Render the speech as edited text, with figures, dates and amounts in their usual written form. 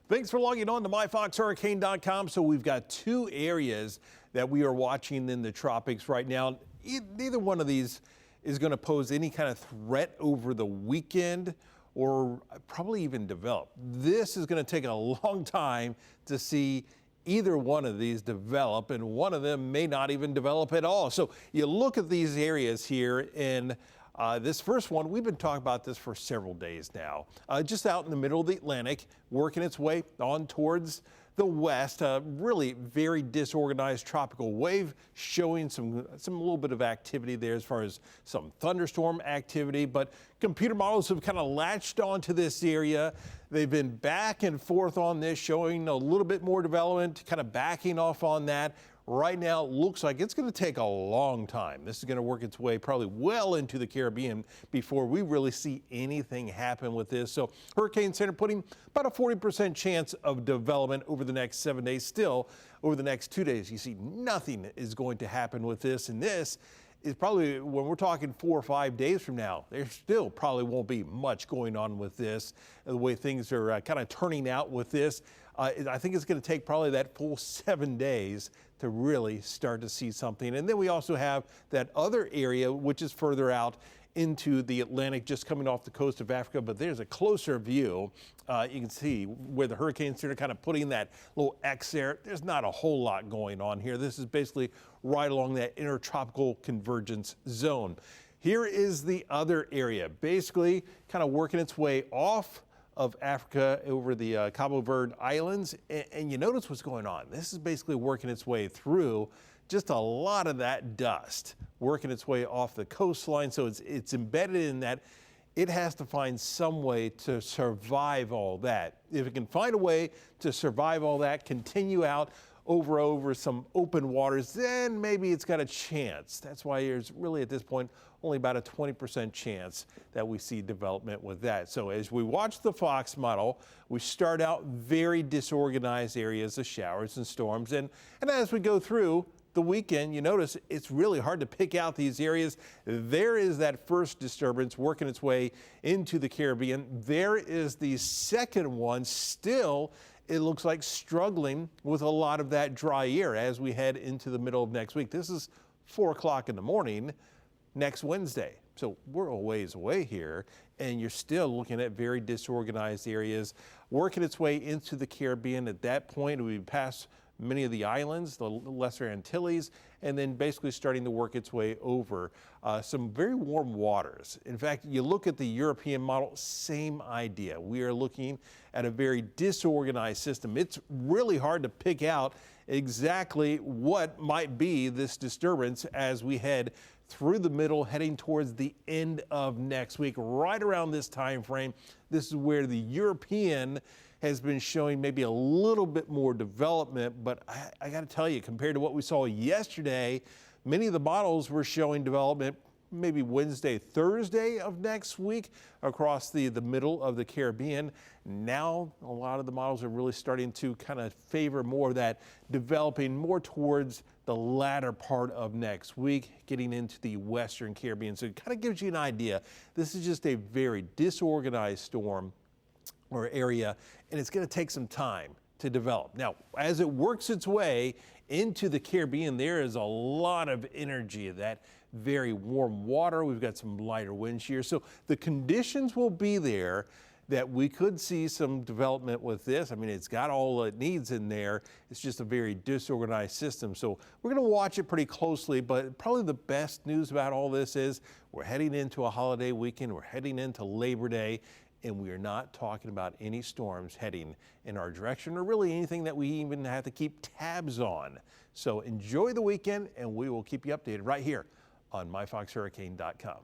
Thanks for logging on to myfoxhurricane.com. So we've got two areas that we are watching in the tropics right now. Neither one of these is going to pose any kind of threat over the weekend or probably even develop. This is going to take a long time to see either one of these develop, and one of them may not even develop at all. So you look at these areas here in this first one, we've been talking about this for several days now. Just out in the middle of the Atlantic, working its way on towards the west. Really very disorganized tropical wave showing some little bit of activity there as far as some thunderstorm activity. But computer models have kind of latched onto this area. They've been back and forth on this, showing a little bit more development, kind of backing off on that. Right now, it looks like it's going to take a long time. This is going to work its way probably well into the Caribbean before we really see anything happen with this. So Hurricane Center putting about a 40% chance of development over the next 7 days. Still, over the next 2 days, you see nothing is going to happen with this. And this is probably, when we're talking 4 or 5 days from now, there still probably won't be much going on with this. The way things are kind of turning out with this, I think it's going to take probably that full 7 days to really start to see something. And then we also have that other area, which is further out into the Atlantic, just coming off the coast of Africa. But there's a closer view. You can see where the Hurricane Center kind of putting that little X there. There's not a whole lot going on here. This is basically right along that intertropical convergence zone. Here is the other area, basically kind of working its way off of Africa over the Cabo Verde Islands. And you notice what's going on. This is basically working its way through just a lot of that dust, working its way off the coastline. So it's embedded in that. It has to find some way to survive all that. If it can find a way to survive all that, continue out over some open waters, then maybe it's got a chance. That's why there's really at this point only about a 20% chance that we see development with that. So as we watch the Fox model, we start out very disorganized areas of showers and storms. And as we go through the weekend, you notice it's really hard to pick out these areas. There is that first disturbance working its way into the Caribbean. There is the second one still, it looks like, struggling with a lot of that dry air as we head into the middle of next week. This is 4 o'clock in the morning next Wednesday. So we're a ways away here, and you're still looking at very disorganized areas working its way into the Caribbean. At that point, we pass many of the islands, the Lesser Antilles, and then basically starting to work its way over some very warm waters. In fact, you look at the European model, same idea. We are looking at a very disorganized system. It's really hard to pick out exactly what might be this disturbance as we head through the middle, heading towards the end of next week. Right around this time frame, this is where the European has been showing maybe a little bit more development, but I got to tell you, compared to what we saw yesterday, many of the models were showing development maybe Wednesday, Thursday of next week across the middle of the Caribbean. Now, a lot of the models are really starting to kind of favor more of that developing more towards the latter part of next week, getting into the Western Caribbean. So it kind of gives you an idea. This is just a very disorganized storm or area, and it's going to take some time to develop. Now, as it works its way into the Caribbean, there is a lot of energy, that very warm water. We've got some lighter wind shear. So the conditions will be there that we could see some development with this. I mean, it's got all it needs in there. It's just a very disorganized system. So we're going to watch it pretty closely, but probably the best news about all this is we're heading into a holiday weekend. We're heading into Labor Day, and we are not talking about any storms heading in our direction or really anything that we even have to keep tabs on. So enjoy the weekend, and we will keep you updated right here on myfoxhurricane.com.